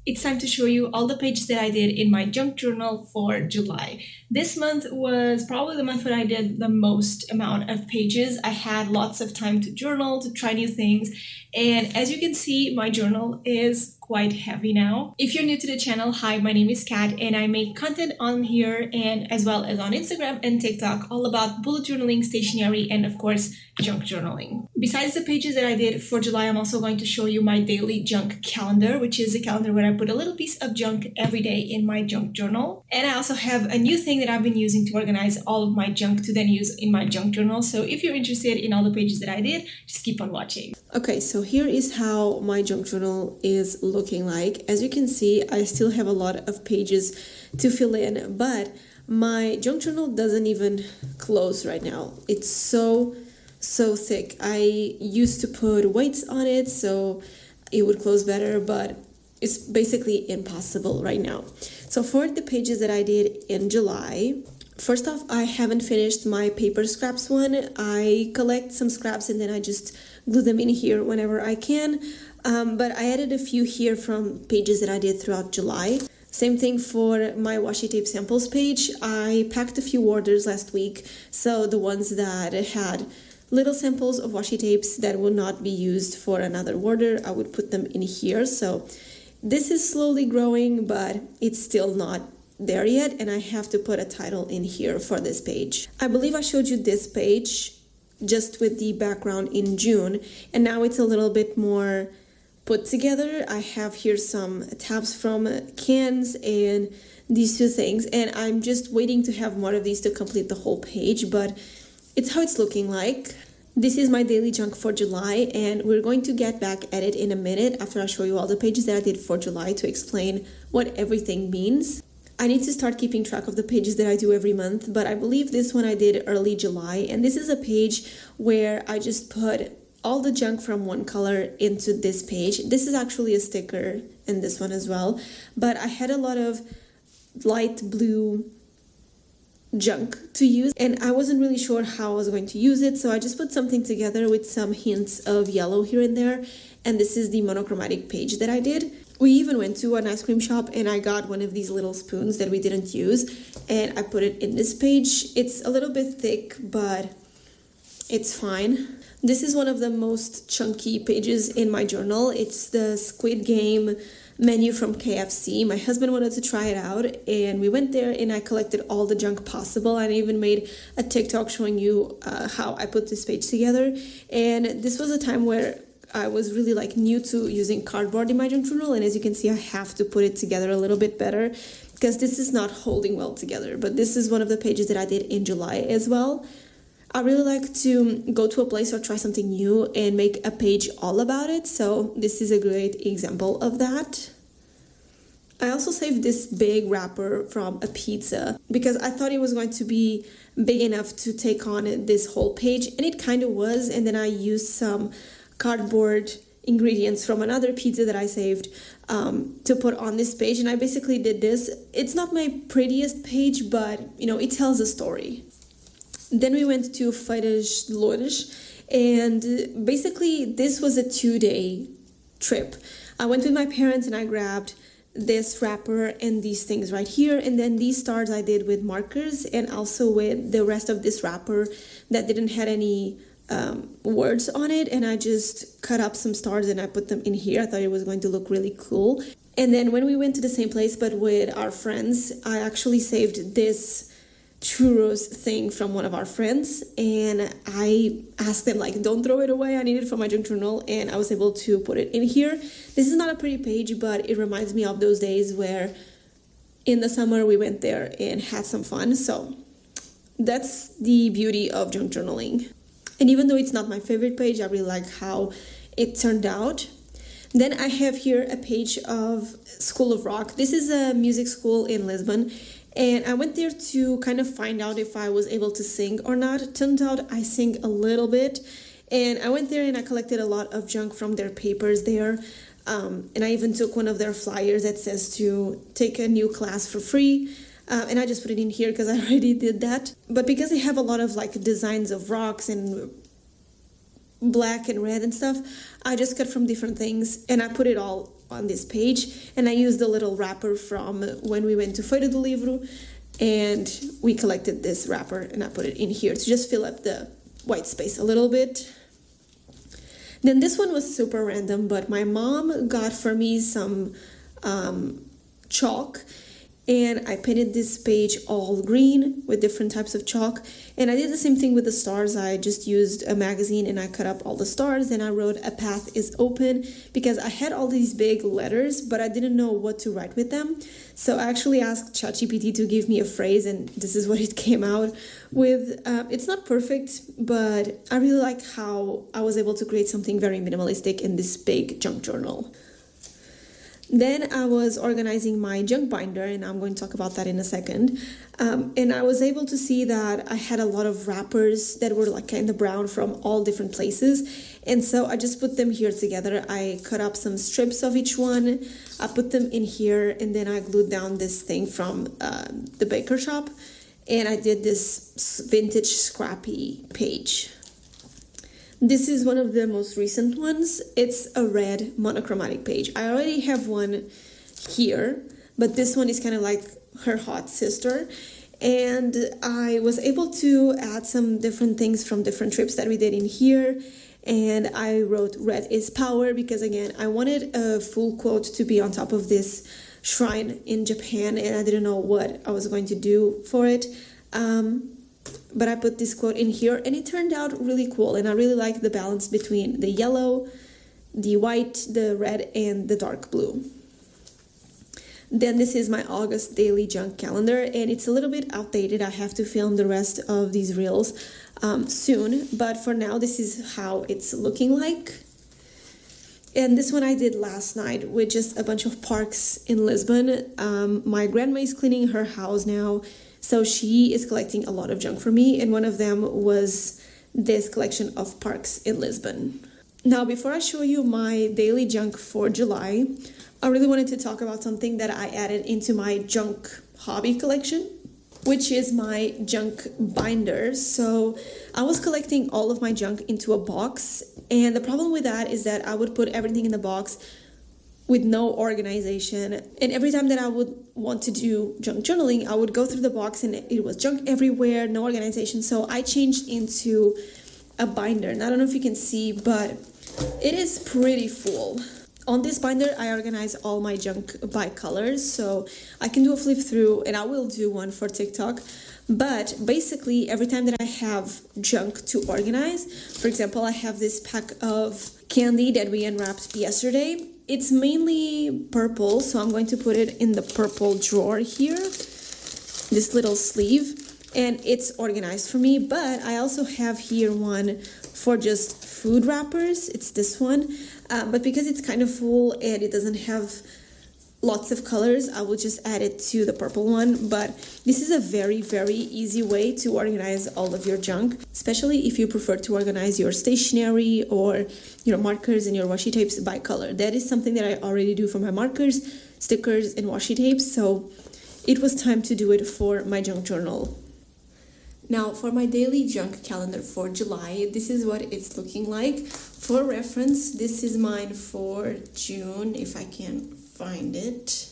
it's time to show you all the pages that I did in my junk journal for July. This month was probably the month when I did the most amount of pages. I had lots of time to journal, to try new things, and as you can see, my journal is quite heavy now. If you're new to the channel, hi, my name is Kat, and I make content on here and as well as on Instagram and TikTok all about bullet journaling, stationery, and of course, junk journaling. Besides the pages that I did for July, I'm also going to show you my daily junk calendar, which is a calendar where I put a little piece of junk every day in my junk journal. And I also have a new thing that I've been using to organize all of my junk to then use in my junk journal. So if you're interested in all the pages that I did, just keep on watching. Okay, so here is how my junk journal is looking like. As you can see, I still have a lot of pages to fill in, but my junk journal doesn't even close right now. It's so thick. I used to put weights on it so it would close better, but it's basically impossible right now. So for the pages that I did in July, first off, I haven't finished my paper scraps one. I collect some scraps and then I just glue them in here whenever I can. But I added a few here from pages that I did throughout July. Same thing for my washi tape samples page. I packed a few orders last week, so the ones that had little samples of washi tapes that will not be used for another order, I would put them in here. So this is slowly growing, but it's still not there yet, and I have to put a title in here for this page. I believe I showed you this page just with the background in June, and now it's a little bit more put together. I have here some tabs from cans and these two things, and I'm just waiting to have more of these to complete the whole page, but it's how it's looking like. This is my daily junk for July, and we're going to get back at it in a minute after I show you all the pages that I did for July to explain what everything means. I need to start keeping track of the pages that I do every month, but I believe this one I did early July, and this is a page where I just put all the junk from one color into this page. This is actually a sticker in this one as well, but I had a lot of light blue junk to use and I wasn't really sure how I was going to use it, so I just put something together with some hints of yellow here and there, and this is the monochromatic page that I did. We even went to an ice cream shop and I got one of these little spoons that we didn't use and I put it in this page. It's a little bit thick, but it's fine. This is one of the most chunky pages in my journal. It's the Squid Game menu from KFC. My husband wanted to try it out and we went there and I collected all the junk possible. I even made a TikTok showing you how I put this page together. And this was a time where I was really new to using cardboard in my junk journal, and as you can see, I have to put it together a little bit better because this is not holding well together. But this is one of the pages that I did in July as well. I really like to go to a place or try something new and make a page all about it, so this is a great example of that. I also saved this big wrapper from a pizza because I thought it was going to be big enough to take on this whole page, and it kind of was, and then I used some cardboard ingredients from another pizza that I saved to put on this page, and I basically did this. It's not my prettiest page, but it tells a story. Then we went to Feiras de Loures, and basically this was a 2-day trip. I went with my parents and I grabbed this wrapper and these things right here, and then these stars I did with markers and also with the rest of this wrapper that didn't have any words on it, and I just cut up some stars and I put them in here. I thought it was going to look really cool. And then when we went to the same place but with our friends, I actually saved this churros thing from one of our friends, and I asked them don't throw it away, I need it for my junk journal, and I was able to put it in here. This is not a pretty page, but it reminds me of those days where in the summer we went there and had some fun. So that's the beauty of junk journaling. And even though it's not my favorite page, I really like how it turned out. Then I have here a page of School of Rock. This is a music school in Lisbon, and I went there to kind of find out if I was able to sing or not. It turns out I sing a little bit, and I went there and I collected a lot of junk from their papers there. And I even took one of their flyers that says to take a new class for free. And I just put it in here because I already did that. But because they have a lot of designs of rocks and black and red and stuff, I just cut from different things and I put it all on this page, and I used the little wrapper from when we went to Feira do Livro, and we collected this wrapper and I put it in here to just fill up the white space a little bit. Then this one was super random, but my mom got for me some chalk, and I painted this page all green with different types of chalk. And I did the same thing with the stars. I just used a magazine and I cut up all the stars, and I wrote "A path is open" because I had all these big letters, but I didn't know what to write with them. So I actually asked ChatGPT to give me a phrase, and this is what it came out with. It's not perfect, but I really like how I was able to create something very minimalistic in this big junk journal. Then I was organizing my junk binder, and I'm going to talk about that in a second. And I was able to see that I had a lot of wrappers that were like kind of brown from all different places. And so I just put them here together. I cut up some strips of each one. I put them in here, and then I glued down this thing from the baker shop. And I did this vintage scrappy page. This is one of the most recent ones. It's a red monochromatic page. I already have one here, but this one is kind of like her hot sister. And I was able to add some different things from different trips that we did in here. And I wrote "Red is power" because, again, I wanted a full quote to be on top of this shrine in Japan, and I didn't know what I was going to do for it. But I put this quote in here, and it turned out really cool. And I really like the balance between the yellow, the white, the red, and the dark blue. Then this is my August daily junk calendar, and it's a little bit outdated. I have to film the rest of these reels soon, but for now, this is how it's looking like. And this one I did last night with just a bunch of parks in Lisbon. My grandma is cleaning her house now, so she is collecting a lot of junk for me, and one of them was this collection of parks in Lisbon. Now, before I show you my daily junk for July, I really wanted to talk about something that I added into my junk hobby collection, which is my junk binder. So I was collecting all of my junk into a box, and the problem with that is that I would put everything in the box with no organization, and every time that I would want to do junk journaling, I would go through the box and it was junk everywhere, no organization. So I changed into a binder, and I don't know if you can see, but it is pretty full. On this binder, I organize all my junk by colors, so I can do a flip through, and I will do one for TikTok. But basically, every time that I have junk to organize, for example, I have this pack of candy that we unwrapped yesterday. It's mainly purple, so I'm going to put it in the purple drawer here, this little sleeve, and it's organized for me. But I also have here one for just food wrappers. It's this one, but because it's kind of full and it doesn't have lots of colors, I will just add it to the purple one. But this is a very, very easy way to organize all of your junk, especially if you prefer to organize your stationery or your markers and your washi tapes by color. That is something that I already do for my markers, stickers, and washi tapes, so it was time to do it for my junk journal. Now, for my daily junk calendar for July, this is what it's looking like. For reference, this is mine for June, if I can find it.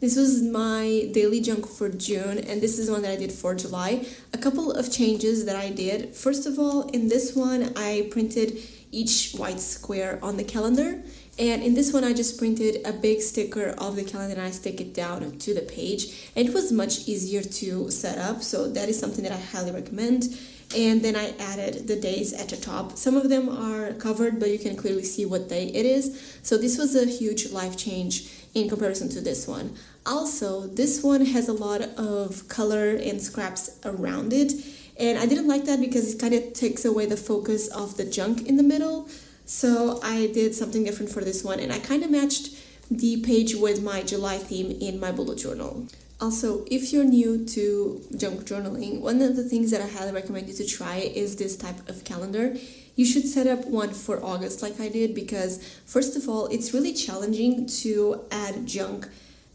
This was my daily junk for June, and this is one that I did for July. A couple of changes that I did. First of all, in this one, I printed each white square on the calendar. And in this one, I just printed a big sticker of the calendar and I stick it down to the page. And it was much easier to set up, so that is something that I highly recommend. And then I added the days at the top. Some of them are covered, but you can clearly see what day it is. So this was a huge life change in comparison to this one. Also, this one has a lot of color and scraps around it. And I didn't like that because it kind of takes away the focus of the junk in the middle. So I did something different for this one, and I kind of matched the page with my July theme in my bullet journal. Also, if you're new to junk journaling, one of the things that I highly recommend you to try is this type of calendar. You should set up one for August like I did, because first of all, it's really challenging to add junk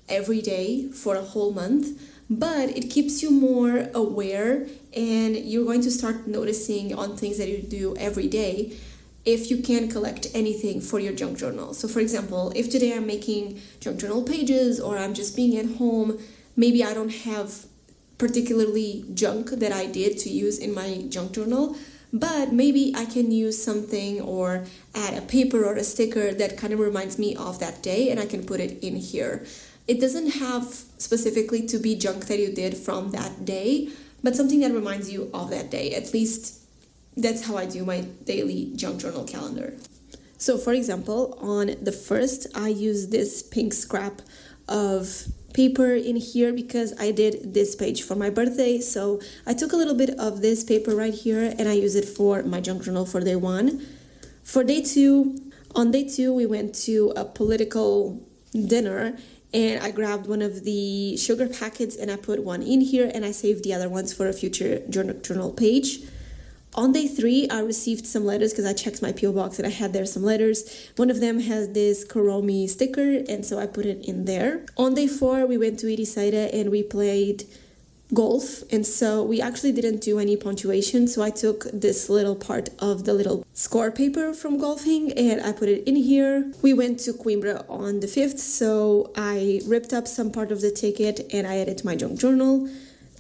every day for a whole month, but it keeps you more aware and you're going to start noticing on things that you do every day. if you can collect anything for your junk journal. So for example, if today I'm making junk journal pages or I'm just being at home, maybe I don't have particularly junk that I did to use in my junk journal, but maybe I can use something or add a paper or a sticker that kind of reminds me of that day, and I can put it in here. It doesn't have specifically to be junk that you did from that day, but something that reminds you of that day. At least that's how I do my daily junk journal calendar. So for example, on the 1st, I use this pink scrap of paper in here because I did this page for my birthday. So I took a little bit of this paper right here and I use it for my junk journal for day 1. For day 2, on day 2, we went to a political dinner and I grabbed one of the sugar packets and I put one in here and I saved the other ones for a future journal page. On day 3, I received some letters because I checked my PO box and I had there some letters. One of them has this Kuromi sticker, and so I put it in there. On day 4, we went to Irisaida and we played golf, and so we actually didn't do any punctuation, so I took this little part of the little score paper from golfing and I put it in here. We went to Coimbra on the 5th, so I ripped up some part of the ticket and I added to my junk journal.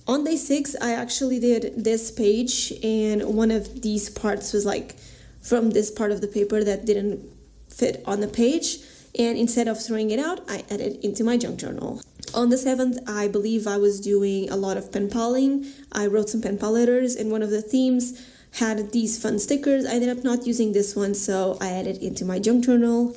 On day 6, I actually did this page, and one of these parts was like from this part of the paper that didn't fit on the page, and instead of throwing it out, I added it into my junk journal. On the 7th, I believe I was doing a lot of pen paling. I wrote some pen pal letters, and one of the themes had these fun stickers. I ended up not using this one, so I added it into my junk journal.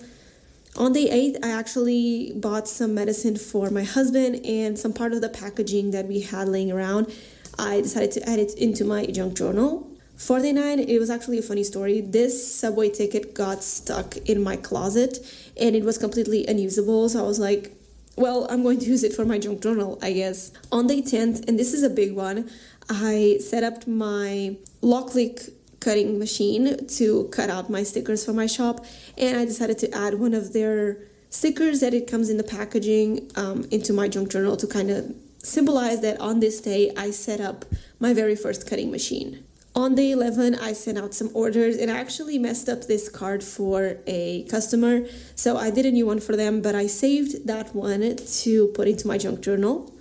On day 8, I actually bought some medicine for my husband, and some part of the packaging that we had laying around, I decided to add it into my junk journal. For day 9, it was actually a funny story. This subway ticket got stuck in my closet and it was completely unusable, so I was like, well, I'm going to use it for my junk journal, I guess. On day 10th, and this is a big one, I set up my lock-click cutting machine to cut out my stickers for my shop, and I decided to add one of their stickers that it comes in the packaging into my junk journal to kind of symbolize that on this day I set up my very first cutting machine. On day 11, I sent out some orders, and I actually messed up this card for a customer, so I did a new one for them, but I saved that one to put into my junk journal.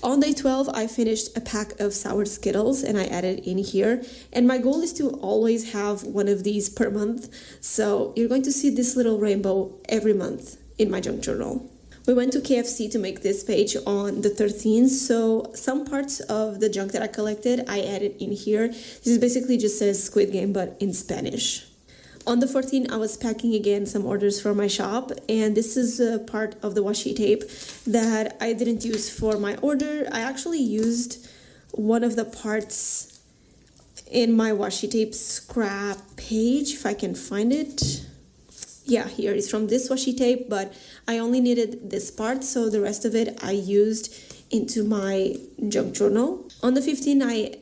On day 12, I finished a pack of sour Skittles and I added in here. And my goal is to always have one of these per month. So you're going to see this little rainbow every month in my junk journal. We went to KFC to make this page on the 13th. So some parts of the junk that I collected, I added in here. This basically just says Squid Game, but in Spanish. On the 14th, I was packing again some orders for my shop, and this is a part of the washi tape that I didn't use for my order. I actually used one of the parts in my washi tape scrap page, if I can find it. Yeah, here it's from this washi tape, but I only needed this part, so the rest of it I used into my junk journal. On the 15th, I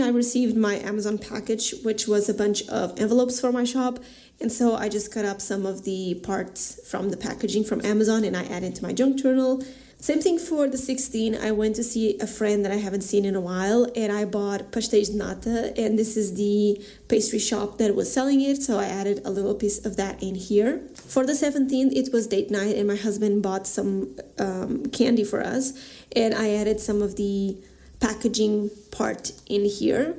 received my Amazon package, which was a bunch of envelopes for my shop. And so I just cut up some of the parts from the packaging from Amazon and I added to my junk journal. Same thing for the 16th. I went to see a friend that I haven't seen in a while and I bought pastéis de nata, and this is the pastry shop that was selling it, so I added a little piece of that in here. For the 17th, it was date night and my husband bought some candy for us, and I added some of the packaging part in here.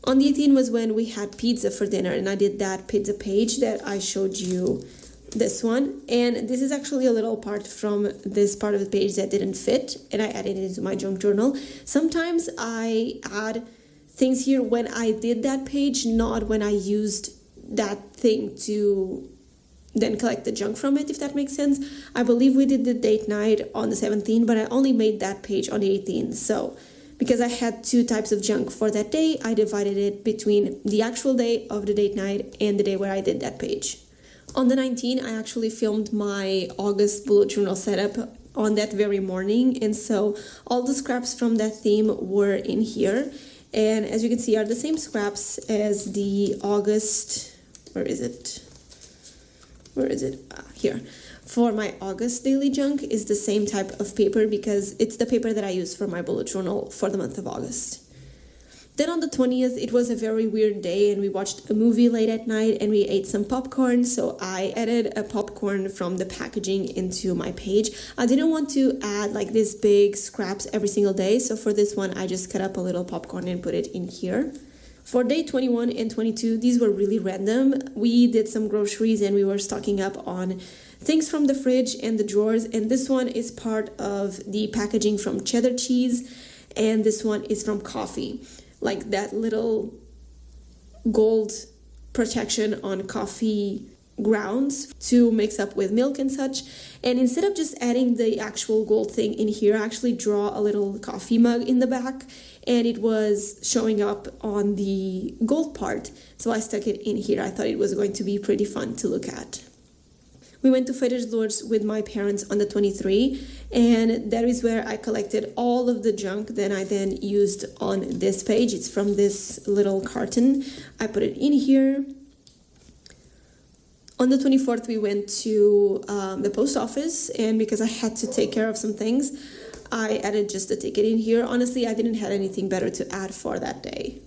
On the 18th was when we had pizza for dinner, and I did that pizza page that I showed you, this one, and this is actually a little part from this part of the page that didn't fit, and I added it into my junk journal. Sometimes I add things here when I did that page, not when I used that thing to then collect the junk from it, if that makes sense. I believe we did the date night on the 17th, but I only made that page on the 18th. So because I had two types of junk for that day, I divided it between the actual day of the date night and the day where I did that page. On the 19th, I actually filmed my August bullet journal setup on that very morning, and so all the scraps from that theme were in here, and as you can see are the same scraps as the August, where is it, here. For my August daily junk is the same type of paper because it's the paper that I use for my bullet journal for the month of August. Then on the 20th, it was a very weird day and we watched a movie late at night and we ate some popcorn. So I added a popcorn from the packaging into my page. I didn't want to add like these big scraps every single day. So for this one, I just cut up a little popcorn and put it in here. For day 21 and 22, these were really random. We did some groceries and we were stocking up on things from the fridge and the drawers. And this one is part of the packaging from cheddar cheese. And this one is from coffee. Like that little gold protection on coffee grounds to mix up with milk and such. And instead of just adding the actual gold thing in here, I actually draw a little coffee mug in the back and it was showing up on the gold part. So I stuck it in here. I thought it was going to be pretty fun to look at. We went to Feiras de Lourdes with my parents on the 23, and that is where I collected all of the junk that I then used on this page. It's from this little carton. I put it in here. On the 24th, we went to the post office, and because I had to take care of some things, I added just a ticket in here. Honestly, I didn't have anything better to add for that day.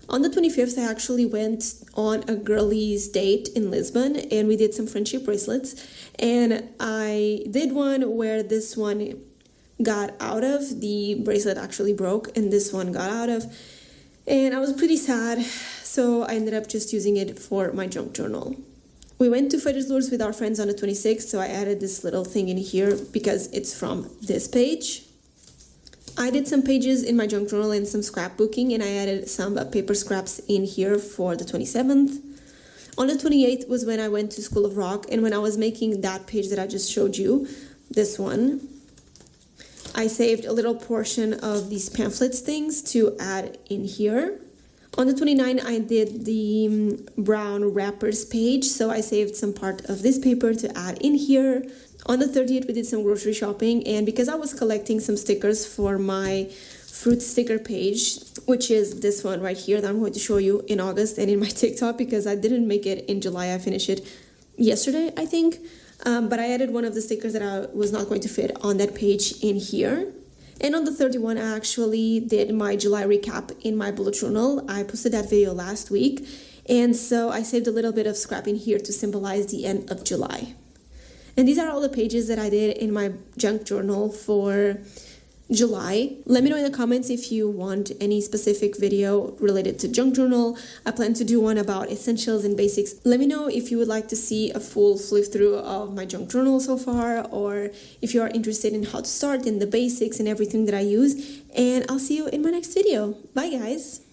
On the 25th, I actually went on a girlies date in Lisbon and we did some friendship bracelets. And I did one where this one got out of, the bracelet actually broke and this one got out of. And I was pretty sad, so I ended up just using it for my junk journal. We went to Feiras de Lourdes with our friends on the 26th, so I added this little thing in here because it's from this page. I did some pages in my junk journal and some scrapbooking, and I added some paper scraps in here for the 27th. On the 28th was when I went to School of Rock, and when I was making that page that I just showed you, this one, I saved a little portion of these pamphlets things to add in here. On the 29th, I did the brown wrappers page, so I saved some part of this paper to add in here. On the 30th, we did some grocery shopping, and because I was collecting some stickers for my fruit sticker page, which is this one right here that I'm going to show you in August and in my TikTok because I didn't make it in July. I finished it yesterday, I think, but I added one of the stickers that I was not going to fit on that page in here. And on the 31st, I actually did my July recap in my bullet journal. I posted that video last week, and so I saved a little bit of scrap in here to symbolize the end of July. And these are all the pages that I did in my junk journal for July. Let me know in the comments if you want any specific video related to junk journal. I plan to do one about essentials and basics. Let me know if you would like to see a full flip through of my junk journal so far, or if you are interested in how to start and the basics and everything that I use. And I'll see you in my next video. Bye guys!